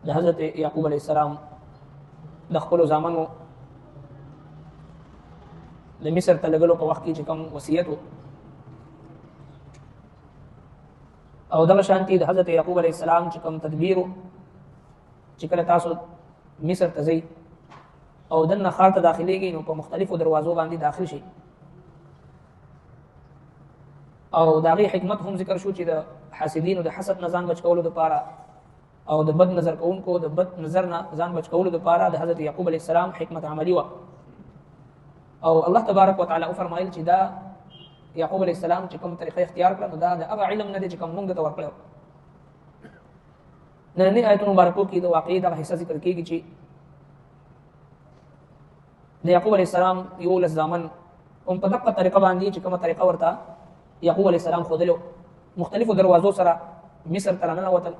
د حضرت یعقوب علیه السلام د خپلو زامنو د مصر ته لګلو په وخت کې چې کوم وصیت او دغه شانتي د حضرت یعقوب علیه السلام چې کوم تدبیر چې کله تاسو مصر ته ځئ او دننه ښار ته داخلېږئ نو په مختلفو دروازو باندې داخل شئ او د هغې حکمت هم ذکر شو چې د حاسدینو د حسد نه ځان بچ کولو دپاره او د بد نظر کوونکو د بد نظر نه ځان بچ کولو دپاره د حضرت یعقوب علیه السلام حکمت عملي وه او الله تبارک وتعالی وفرمایل چې دا یعقوب علیه السلام چې کوم طریقه اختیار کړه نو دا د هغه علم نه دی چې کوم موږ درته ورکړی ننني آیتونو مبارکو کې د واقعي دغه حصه ذکر کېږي چې د یعقوب علیه السلام 11 زامن هم په دقه طریقه باندې چې کومه طریقه ورته یعقوب علیه السلام ښودلو مختلفو دروازو سره مصر ته راننوتل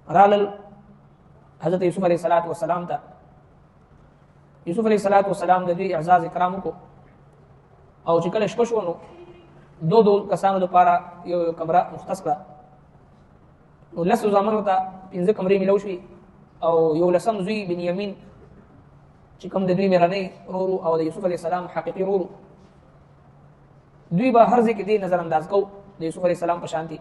رالل حضرت یوسف علیه السلام ته یوسف علیه السلام د دوی اعزاز اکرام وکړو او چې کله شپه شوه نو دو کسانو دپاره یو کمره مختص کړه نو 10 زامنو ته 15 کمرې میلاو شوي او 11 زوی بنیامین چې کوم د دوی مېرنی ورور او د یوسف علیه السلام حقیقي ورور دوی به هر ځای کې دې نظر انداز کو د یوسف علیه السلام په شانتي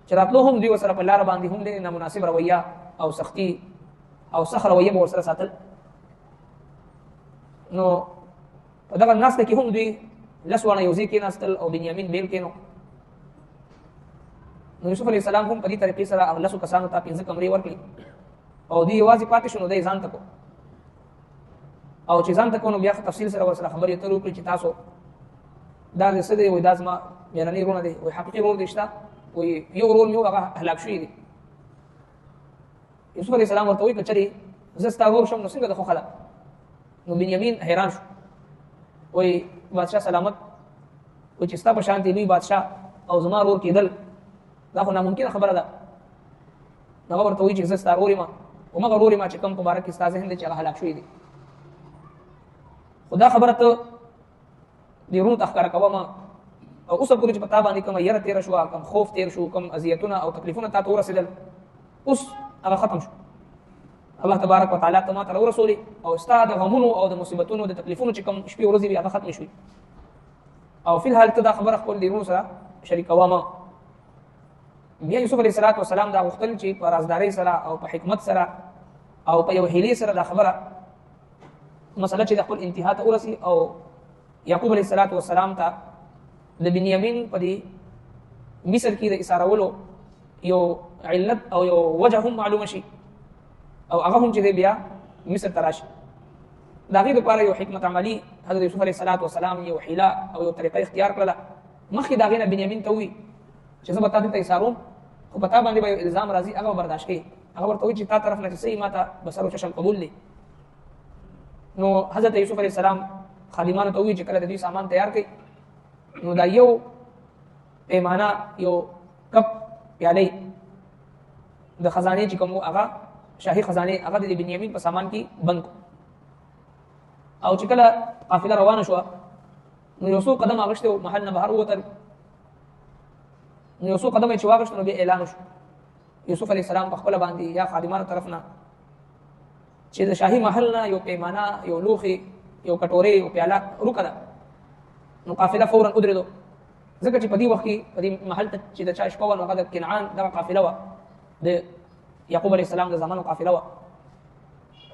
چې راتلو هم دوی ورسره په لاره باندې هم ډېرې نامناسب رویه او سختي او سخت رویه به ورسره ساتل نو په دغه ناسته کې هم دوی 10 واړه یو ځای کېناستل او بنیامین بیل کېنو نو یوسف علیه السلام هم په دې طریقې سره هغه 10 کسانو ته 15 کمرې ورکړي او دوی یوازې پاتې شو نو دی ځان ته کو او چې ځان ته کو نو بیا تفصیل سره ورسره خبرې اترې وکړي چې تاسو دا د څه دی وایي دا زما مېرنی وروڼه دی وایي حقیقي ورور دی شته وایي یو ورور مې و هغه هلاک شوي دی یوسف علیه السلام ورته وایي که چېرې زه ستا ورور شم نو څنګه د خوښه ده نو بنیامین حیران شو وایي بادشاه سلامت وایي چې ستا په شانتې لوی بادشاه او زما ورور کېدل دا خو ناممکنه خبره ده هغه ورته وایي چې زه ستا ورور یم همغه ورور یم چې کوم په باره کې ستا ذهن دی چې هغه هلاک شوي دی خو دا خبره ته دې وروڼو ته ښکاره کوم او اوسه پورې چې په تا باندې کومه یره تېره شوه کوم خوف تېر شو کوم اذیتونه او تکلیفونه تا ته ورسېدل اوس هغه ختم شو الله تبارک وتعالی ته ما ته راورسولې او ستا د غمونو او د مصیبتونو د تکلیفونو چې کوم شپې ورځې وي هغه ختمې شوې او فی الحال ته دا خبره خپل دې وروڼو سره شریکومه بیا یوسف علیه السلام دا غوښتل چې په رازدارۍ سره او په حکمت سره او په یو حیلې سره دا خبره مسله چې د خپل انتها ته ورسي او یعقوب علیه السلام ته د بنیامین په دې مصر کې د ایسارولو یو علت او یو وجه هم معلومه شي او هغه هم چې دی بیا مصر ته راشي د هغې دپاره یو حکمت عملي حضرت یوسف علیه السلام یو حیله او یو طریقه اختیار کړله مخکې د هغې نه بنیامین ته ووایي چې زه به تا دلته ایساروم خو په تا باندې به یو الزام راځي هغه به برداشت کوي هغه ورته وایي چې تا طرف نه چې څه ما ته به سر و چشم قبول دی نو حضرت یوسف علیه السلام خادمانو ته ووایي چې کله د دوی سامان تیار کړي نو دا یو پیمانه یو کپ پیالۍ د خزانې چې کوم هغه شاهي خزانې هغه د بنیامین په سامان کې بند کړو او چې کله قافله روانه شوه نو یو څو قدم اغشته و محل نه بهر ووتل نو یو څو قدم چې واغشته نو بیا اعلان وشو یوسف علیه السلام په خپله باندې یا خادمانو طرف نه چې د شاهي محل نه یو پیمانه یو لوښي یو کټورې یو پیاله روکه ده نو قافله فورا ودرېدو ځکه چې په دې وخت کې په دې محل ته چې د چا شپه وه نو هغه د کنعان دغه قافله وه د یعقوب علیه السلام د زامنو قافله وه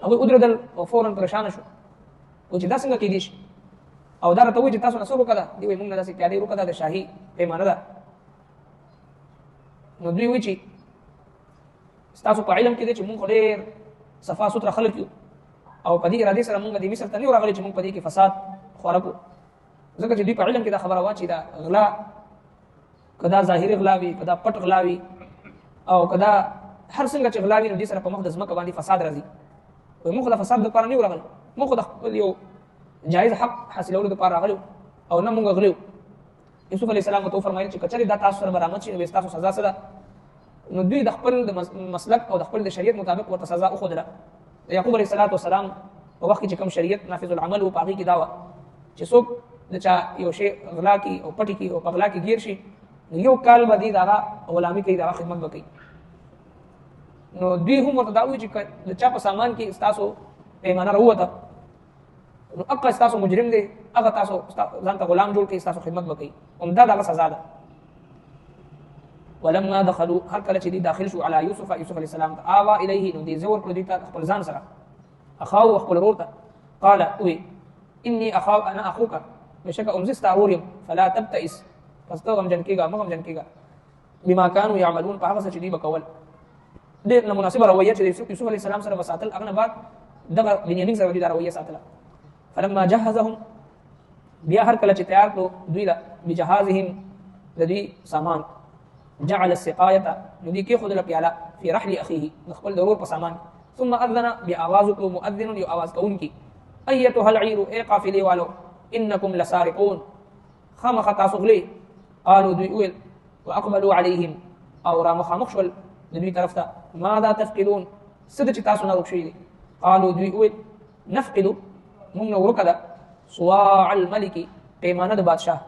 هغوی ودرېدل او فورا پریشانه شو و چې دا څنګه کېدی شي او دا راته وایي چې تاسو نه څه روکه ده دوی وایي موږ نه داسې پیالې روکه ده د شاهي پیمانه ده نو دوی وایي چې ستاسو په علم کې دی چې موږ خو ډېر صفا سوتره خلک یو او په دې ارادې سره موږ دې مصر ته نه یو راغلي چې موږ په دې کې فساد خواره کړو ځکه چې دوی په علم کې دا خبره وه چې دا غلا که دا ظاهري غلا وي که دا پټ غلا وي او که دا هر څنګه چې غلا وي نو دې سره په مخ د ځمکه باندې فساد راځي وایي موږ خو د فساد دپاره نه یو راغلي موږ خو د خپل یو جایز حق حاصلولو دپاره راغلي او نه موږ غلي یوسف علیه السلام ورته وفرمایل چې که چېرې دا تاسو سره برآمد شي نو بیا ستاسو سزا څه ده نو دوی د خپل د مسلک او د خپل د شریعت مطابق ورته سزا وښودله د یعقوب علیه السلام په وخت کې چې کوم شریعت نافظ العمل و په هغې کې دا وه چې څوک د چا یو شی غلا کي او پټي کي او په غلا کې گیر شي یو کال به دې د هغه غلامي کوي د هغه خدمت به کوي نو دوی هم ورته دا وایي چې د چا په سامان کې ستاسو پیمانه راووته نو هغه ستاسو مجرم دی، هغه تاسو ځان ته غلام جوړ کړي، ستاسو خدمت وکړي، همدا دغه سزا ده. ولما دخلوا هر کله چې دی داخل شو علی یوسف علیه السلام آوا الیه نو دی زور کړ دی ته خپل ځان سره اخاو خپل ورور ته قال وی انی اخاو انا اخوک بشک امزست اوریم فلا تبتئس پس ته غم جن کېږه مغم جن کېږه بما كانوا يعملون په هغه څه چې دی بکول. ډېر مناسبه رویه چې یوسف علیه السلام سره وساتل هغه نه بعد دغه بنیامین سره دی دا رویه ساتله. فلما جهزهم بیا هر کله چې تیار کړو دوی له بجهازهم د دوی سامان جعل السقايه ندي کې خود له پیاله فی رحل اخیه خپل ضرور په سامان ثم اذن باواز کو مؤذن یو आवाज کون کی ايتها العير اي قافله والو انکم لسارقون خامخ تاسغلی قالوا دوی واقبلوا عليهم او را مخامخشل دوی طرف ته ماذا تفقدون سد چې تاسو نه وښی قالوا دوی نفقد من ورکدا صواع الملك پیمانه د بادشاہ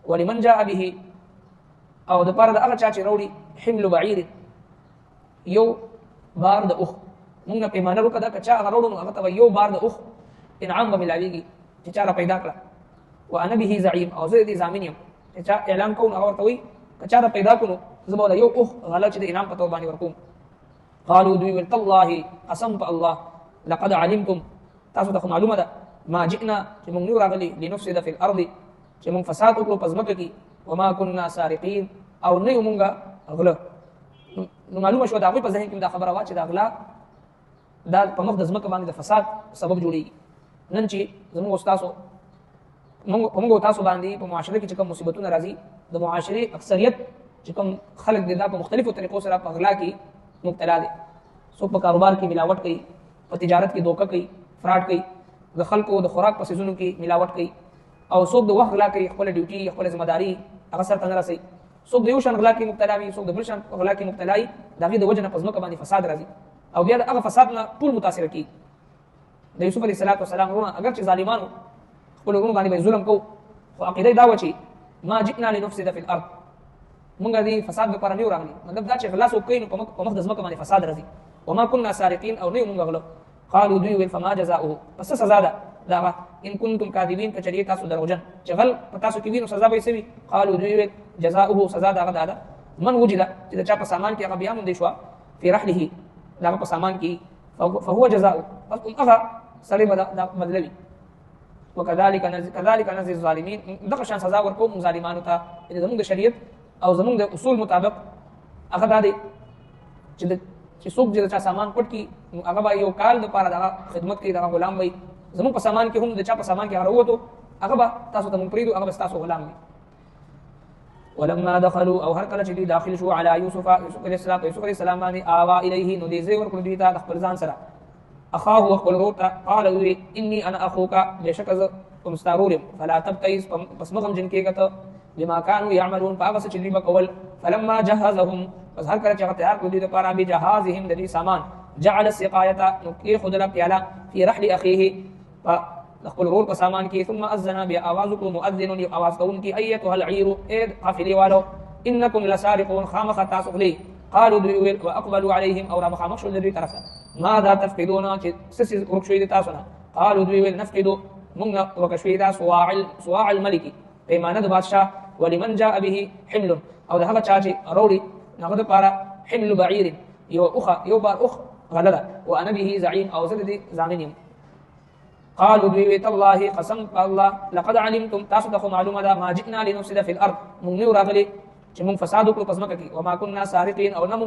ولمن جاء به او د پاره د هغه چا چې راوړي حمل بعیر یو بار د اوخ مونږه پیمانه وکړه که چا هغه راوړو هغه ته یو بار د اوخ انعام به ملاویږي چې چا را پیدا کړه. وانا به زعیم او زه دې ضامن یم چې چا اعلان کوم هغه ورته وي که چا را پیدا کړو زه به یو اوخ غله چې د انعام په توګه باندې ورکوم. قالوا دوی ویل تالله قسم په الله لقد علمتم تاسو ته معلومه ده ما جئنا چې مونږ نو راغلي لنفسد فی الارض چې مونږ فساد وکړو په ځمکه کې وما كنا سارقين او نه یو مونږه غله. نو معلومه شو دا په ذهن کې دا خبره وا چې دا غلا دا په مخ د ځمکه باندې د فساد سبب جوړیږي. نن چې زموږ استادو موږ تاسو باندې په معاشره کې چې کوم مصیبتونه راځي د معاشره اکثریت چې کوم خلک د دا په مختلفو طریقو سره په غلا کې مبتلا دي. څوک په کاروبار کې ملاوت کوي، په تجارت کې دوکه کوي، فراډ کوي، د خلکو د خوراک په سيزونو کې ملاوت کوي، او څوک د وخت غلا کوي، خپل ډیوټي خپل ذمہ داری هغه سره نه رسي. څوک د یو شان غلا کې مبتلا وي، څوک د بل شان غلا کې مبتلا وي، دغه د وجه نه پزما باندې فساد راځي او بیا هغه فساد نه ټول متاثر کی. د یوسف علیه السلام ورونه اگر چې ظالمانو خپل ورونه باندې ظلم کو خو عقیده دا و چې ما جئنا لنفسد فی الارض مونږ دې فساد لپاره نه راغلي، مطلب دا چې غلا څوک کوي نو په مخ د ځمکه باندې فساد راځي. وما كنا سارقين او نه مونږ غلو. قالوا دوی فما جزاؤه پس سزا ده دا ان کنتم کاذبین کچری تاسو دروغجن چې غل تاسو کې وینو سزا به سوي. قالوا دوی جزاؤه سزا ده غدا من وجد چې چا په سامان کې هغه بیا مونږ دي شو فی رحله دا په سامان کې فهو جزاؤه پس هغه سړي بدلوي. وكذلك نزل الظالمين دغه شان سزا ورکوم ظالمانو ته. زموږ د شریعت او زموږ د اصول مطابق هغه دا دی چې څوک چې چا سامان پټ کی هغه به یو کال د پاره د خدمت کوي، دغه غلام وي. زموږ په سامان کې هم د چا په سامان کې هغه وروته هغه به تاسو ته مونږ پریدو، هغه به تاسو غلام وي. ولما دخلوا او هر کله چې داخل شو علی یوسف علیه السلام باندې آوا الیه نو دې زی ورکړو دوی ته خپل ځان سره اخاه خپل ورور ته قال وی انی انا اخوک بشک ز کوم ستارور فلا تبتئس پس مغم جن کېږه ته بما كانوا يعملون پاغه چې دوی بکول. فلما جهزهم پس هر کله چې هغه تیار کړو دوی لپاره به جهازهم د دې سامان جعل السقايه نو کې خدلا پیاله فی رحل اخیه خپل ورور په سامان کې. ثم اذن باواز کو مؤذن یو आवाज کون کی ايتها العير اذ قافلی والو انکم لسارقون خامخ تاسغلی. قالوا دوی واقبلوا عليهم او رمخ مخشل دوی طرف ماذا تفقدون چې سس ورکشوی تاسو نه. قالوا دوی نفقد من وکشوی دا صواع الملك پیمانه د بادشاہ ولمن جاء به حمل او د هغه چا چې وروړي هغه لپاره حمل بعير یو بار اخ غلله وانا به زعيم او زد دي ضامن. قالوا دوی تالله قسم الله لقد علمتم تاسو ته معلومه ده ما جئنا لنفسد في الارض مونږ نو راغلي چې مونږ فساد وکړو پس مکه کې وما كنا سارقين او نم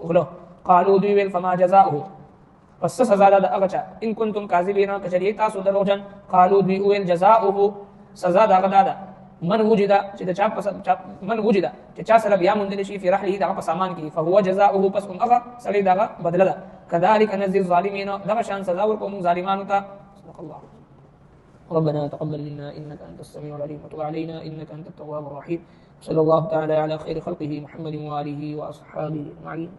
غلو. قالوا دوی فما جزاؤه پس سزا ده هغه چا ان کنتم کاذبین کچری تاسو دروغجن. قالوا دوی جزاؤه سزا ده هغه ده من وجد چې چا پس من وجد چې چا سره بیا مونږ شي فی رحله دغه په سامان کې فهو جزاؤه پس هغه سړي دغه بدله ده. كذلك نزل الظالمين دغه شان سزا ورکوم ظالمانو ته. الله ربنا تقبل منا انك انت السميع العليم وتب علينا انك انت التواب الرحيم. صلى الله تعالى على خير خلقه محمد واله واصحابه اجمعين.